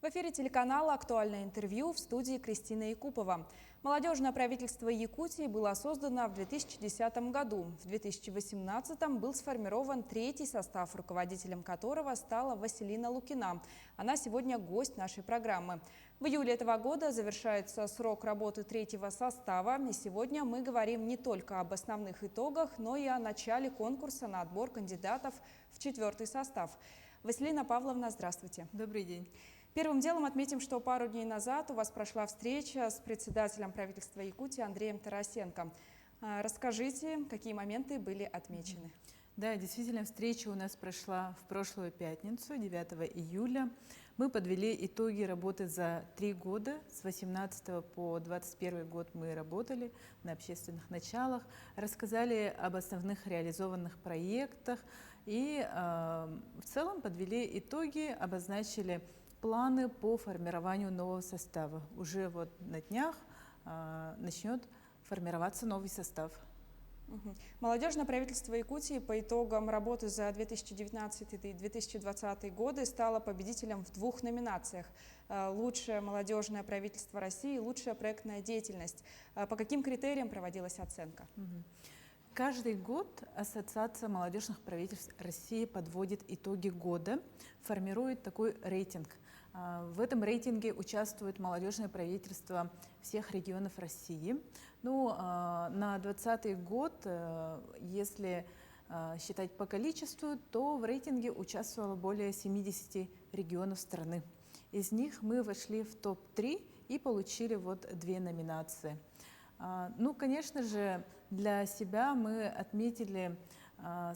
эфире телеканала «Актуальное интервью», в студии Кристина Якупова. Молодежное правительство Якутии было создано в 2010 году. В 2018 был сформирован третий состав, руководителем которого стала Василина Лукина. Она сегодня гость нашей программы. В июле этого года завершается срок работы третьего состава. И сегодня мы говорим не только об основных итогах, но и о начале конкурса на отбор кандидатов в четвертый состав. Василина Павловна, здравствуйте. Добрый день. Первым делом отметим, что пару дней назад у вас прошла встреча с председателем правительства Якутии Андреем Тарасенко. Расскажите, какие моменты были отмечены? Да, действительно, встреча у нас прошла в прошлую пятницу, 9 июля. Мы подвели итоги работы за 3 года. С 18 по 21 год мы работали на общественных началах, рассказали об основных реализованных проектах и в целом подвели итоги, обозначили планы по формированию нового состава. Уже вот на днях начнет формироваться новый состав. Молодежное правительство Якутии по итогам работы за 2019 и 2020 годы стало победителем в 2 номинациях. Лучшее молодежное правительство России и лучшая проектная деятельность. По каким критериям проводилась оценка? Каждый год Ассоциация молодежных правительств России подводит итоги года, формирует такой рейтинг. В этом рейтинге участвуют молодежные правительства всех регионов России. На 2020 год, если считать по количеству, то в рейтинге участвовало более 70 регионов страны. Из них мы вошли в топ-3 и получили вот 2 номинации. Конечно же, для себя мы отметили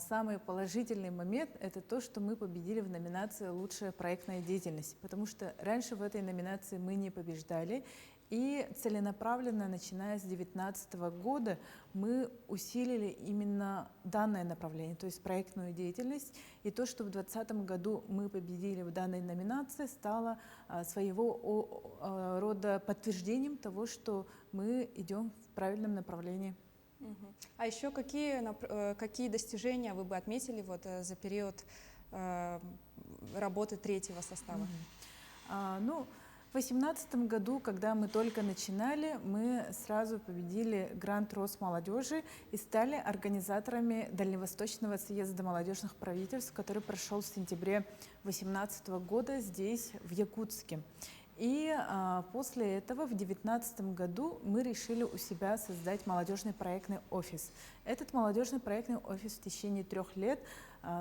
самый положительный момент – это то, что мы победили в номинации «Лучшая проектная деятельность», потому что раньше в этой номинации мы не побеждали, и целенаправленно, начиная с 2019 года, мы усилили именно данное направление, то есть проектную деятельность, и то, что в 2020 году мы победили в данной номинации, стало своего рода подтверждением того, что мы идем в правильном направлении. А еще какие достижения вы бы отметили за период работы третьего состава? В 2018 году, когда мы только начинали, мы сразу победили грант Росмолодежи и стали организаторами Дальневосточного съезда молодежных правительств, который прошел в сентябре 2018 года здесь, в Якутске. И после этого в 2019 году мы решили у себя создать молодежный проектный офис. Этот молодежный проектный офис в течение 3 лет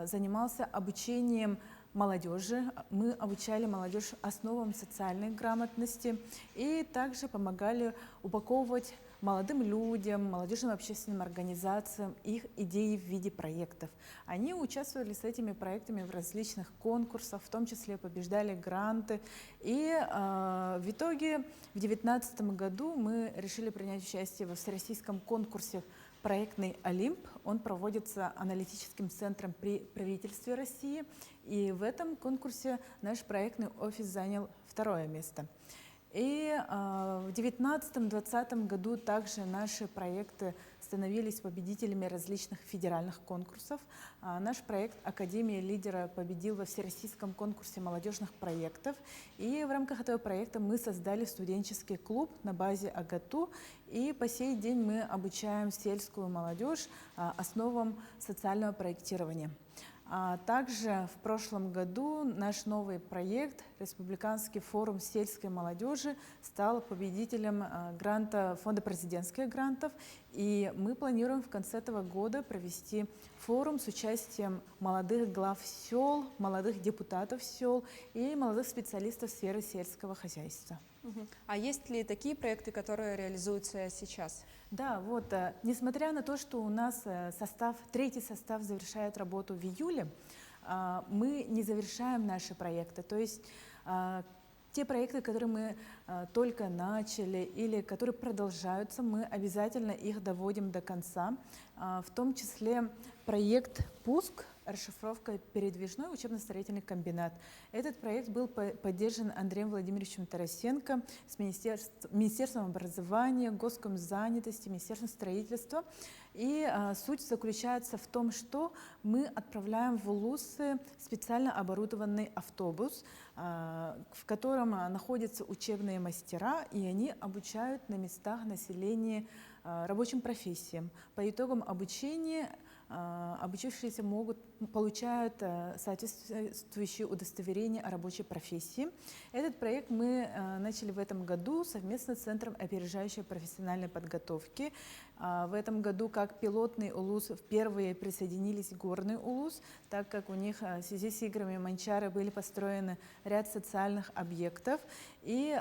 занимался обучением молодежи. Мы обучали молодежь основам социальной грамотности и также помогали упаковывать молодым людям, молодежным общественным организациям их идеи в виде проектов. Они участвовали с этими проектами в различных конкурсах, в том числе побеждали гранты. И в итоге в 2019 году мы решили принять участие во всероссийском конкурсе «Проектный Олимп». Он проводится аналитическим центром при правительстве России. И в этом конкурсе наш проектный офис занял 2 место. И в 2019-2020 году также наши проекты становились победителями различных федеральных конкурсов. Наш проект «Академия лидера» победил во всероссийском конкурсе молодежных проектов. И в рамках этого проекта мы создали студенческий клуб на базе АГАТУ. И по сей день мы обучаем сельскую молодежь основам социального проектирования. Также в прошлом году наш новый проект «Республиканский форум сельской молодежи» стал победителем гранта Фонда президентских грантов. И мы планируем в конце этого года провести форум с участием молодых глав сел, молодых депутатов сел и молодых специалистов сферы сельского хозяйства. А есть ли такие проекты, которые реализуются сейчас? Да, несмотря на то, что у нас третий состав завершает работу в июле, мы не завершаем наши проекты. То есть те проекты, которые мы только начали или которые продолжаются, мы обязательно их доводим до конца. В том числе проект «Пуск» расшифровка «Передвижной учебно-строительный комбинат». Этот проект был поддержан Андреем Владимировичем Тарасенко с Министерством образования, Госкомзанятости, Министерством строительства. И суть заключается в том, что мы отправляем в улусы специально оборудованный автобус, в котором находятся учебные мастера, и они обучают на местах населения рабочим профессиям. По итогам обучения обучившиеся получают соответствующие удостоверения о рабочей профессии. Этот проект мы начали в этом году совместно с Центром опережающей профессиональной подготовки. В этом году как пилотный улус впервые присоединились горный улус, так как у них в связи с играми Манчары были построены ряд социальных объектов и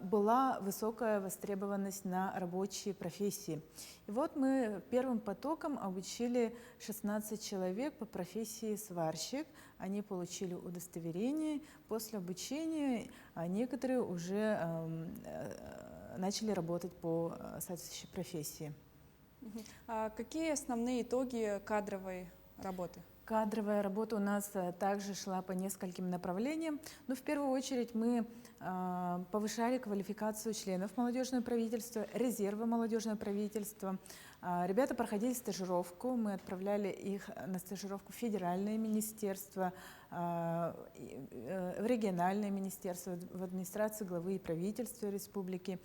была высокая востребованность на рабочие профессии. И вот мы первым потоком обучили 16 человек по профессии сварщик. Они получили удостоверение. После обучения некоторые уже начали работать по соответствующей профессии. А какие основные итоги кадровой работы? Кадровая работа у нас также шла по нескольким направлениям. Но в первую очередь мы повышали квалификацию членов молодежного правительства, резерва молодежного правительства. Ребята проходили стажировку, мы отправляли их на стажировку в федеральное министерство, в региональное министерство, в администрацию главы и правительства республики.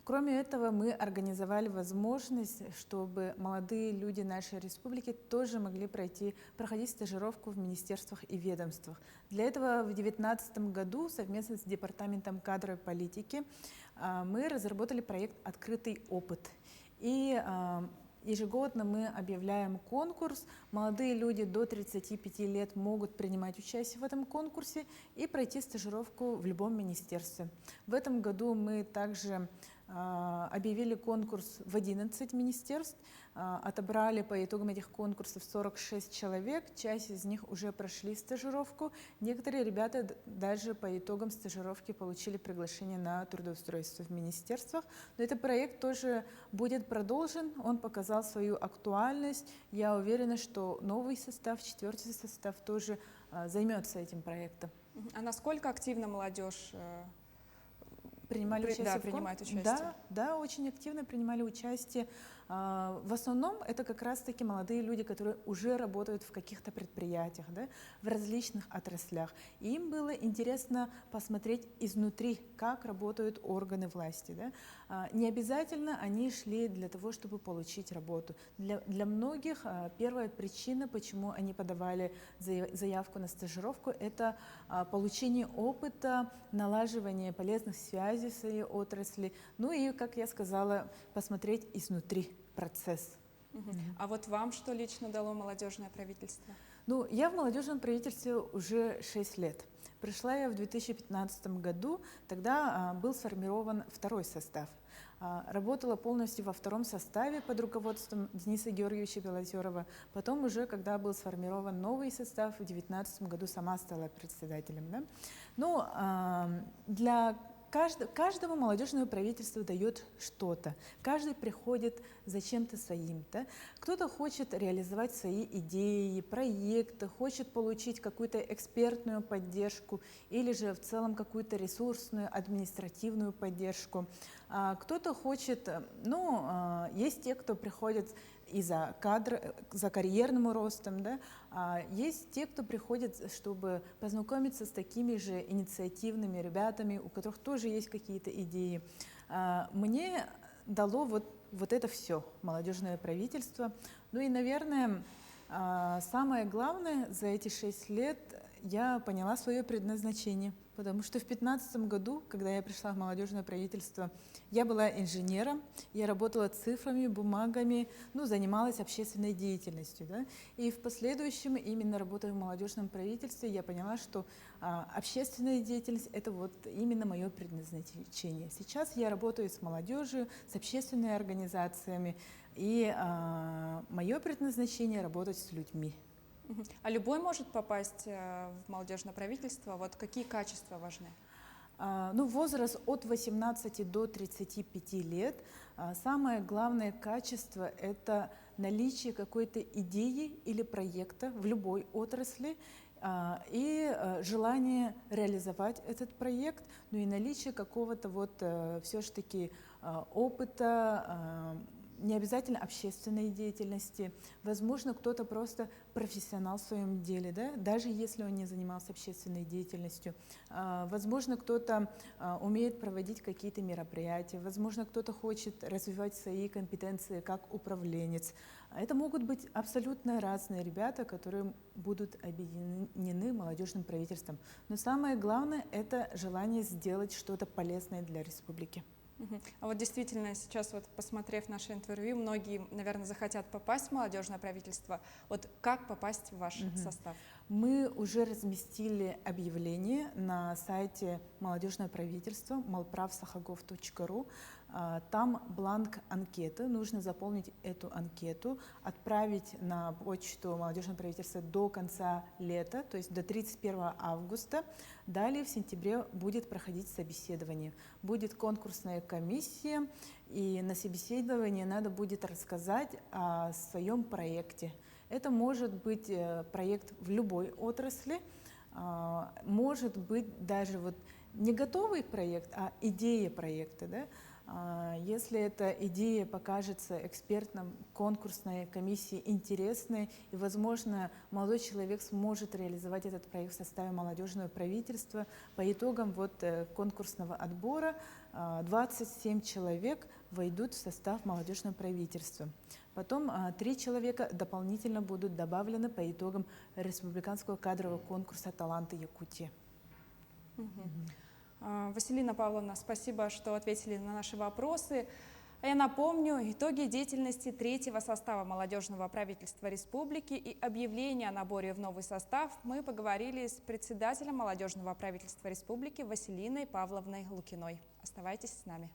Кроме этого, мы организовали возможность, чтобы молодые люди нашей республики тоже могли проходить стажировку в министерствах и ведомствах. Для этого в 2019 году совместно с Департаментом кадровой политики мы разработали проект «Открытый опыт». И ежегодно мы объявляем конкурс. Молодые люди до 35 лет могут принимать участие в этом конкурсе и пройти стажировку в любом министерстве. В этом году мы также объявили конкурс в 11 министерств, отобрали по итогам этих конкурсов 46 человек, часть из них уже прошли стажировку, некоторые ребята даже по итогам стажировки получили приглашение на трудоустройство в министерствах. Но этот проект тоже будет продолжен, он показал свою актуальность. Я уверена, что новый состав, 4-й состав тоже займется этим проектом. А насколько активно молодежь принимает участие? Да, очень активно принимали участие. В основном это как раз-таки молодые люди, которые уже работают в каких-то предприятиях, да, в различных отраслях. И им было интересно посмотреть изнутри, как работают органы власти. Да. Не обязательно они шли для того, чтобы получить работу. Для многих первая причина, почему они подавали заявку на стажировку, это получение опыта, налаживание полезных связей в своей отрасли, ну и, как я сказала, посмотреть изнутри процесс. А вот вам что лично дало молодежное правительство? Ну, я в молодежном правительстве уже 6 лет. Пришла я в 2015 году, тогда был сформирован 2-й состав. Работала полностью во 2-м составе под руководством Дениса Георгиевича Белозерова. Потом уже, когда был сформирован новый состав, в 2019 году сама стала председателем. Да? Ну, для каждому молодежное правительство дает что-то. Каждый приходит за чем-то своим. Да? Кто-то хочет реализовать свои идеи, проекты, хочет получить какую-то экспертную поддержку или же в целом какую-то ресурсную, административную поддержку. Кто-то хочет, есть те, кто приходит и за карьерным ростом, да? Есть те, кто приходит, чтобы познакомиться с такими же инициативными ребятами, у которых тоже есть какие-то идеи. Мне дало вот это все молодежное правительство. Ну и, наверное, самое главное за эти 6 лет я поняла свое предназначение. Потому что в 2015 году, когда я пришла в молодежное правительство, я была инженером, я работала цифрами, бумагами, занималась общественной деятельностью. Да? И в последующем, именно работая в молодежном правительстве, я поняла, что общественная деятельность – это вот именно мое предназначение. Сейчас я работаю с молодежью, с общественными организациями, и мое предназначение – работать с людьми. А любой может попасть в молодежное правительство? Вот какие качества важны? Возраст от 18 до 35 лет. Самое главное качество – это наличие какой-то идеи или проекта в любой отрасли, и желание реализовать этот проект, ну и наличие какого-то вот все-таки опыта, не обязательно общественной деятельности. Возможно, кто-то просто профессионал в своем деле, да? Даже если он не занимался общественной деятельностью. Возможно, кто-то умеет проводить какие-то мероприятия. Возможно, кто-то хочет развивать свои компетенции как управленец. Это могут быть абсолютно разные ребята, которые будут объединены молодежным правительством. Но самое главное – это желание сделать что-то полезное для республики. А вот действительно сейчас, вот посмотрев наше интервью, многие, наверное, захотят попасть в молодежное правительство. Вот как попасть в ваш состав? Мы уже разместили объявление на сайте молодежного правительства malpravsahagov.ru. Там бланк анкеты, нужно заполнить эту анкету, отправить на почту молодежного правительства до конца лета, то есть до 31 августа. Далее в сентябре будет проходить собеседование. Будет конкурсная комиссия, и на собеседовании надо будет рассказать о своем проекте. Это может быть проект в любой отрасли, может быть даже вот не готовый проект, а идея проекта, да? Если эта идея покажется экспертам конкурсной комиссии интересной, и, возможно, молодой человек сможет реализовать этот проект в составе молодежного правительства, по итогам вот конкурсного отбора 27 человек войдут в состав молодежного правительства. Потом 3 человека дополнительно будут добавлены по итогам республиканского кадрового конкурса «Таланты Якутии». Василина Павловна, спасибо, что ответили на наши вопросы. Я напомню, итоги деятельности 3-го состава молодежного правительства республики и объявление о наборе в новый состав мы поговорили с председателем молодежного правительства республики Василиной Павловной Лукиной. Оставайтесь с нами.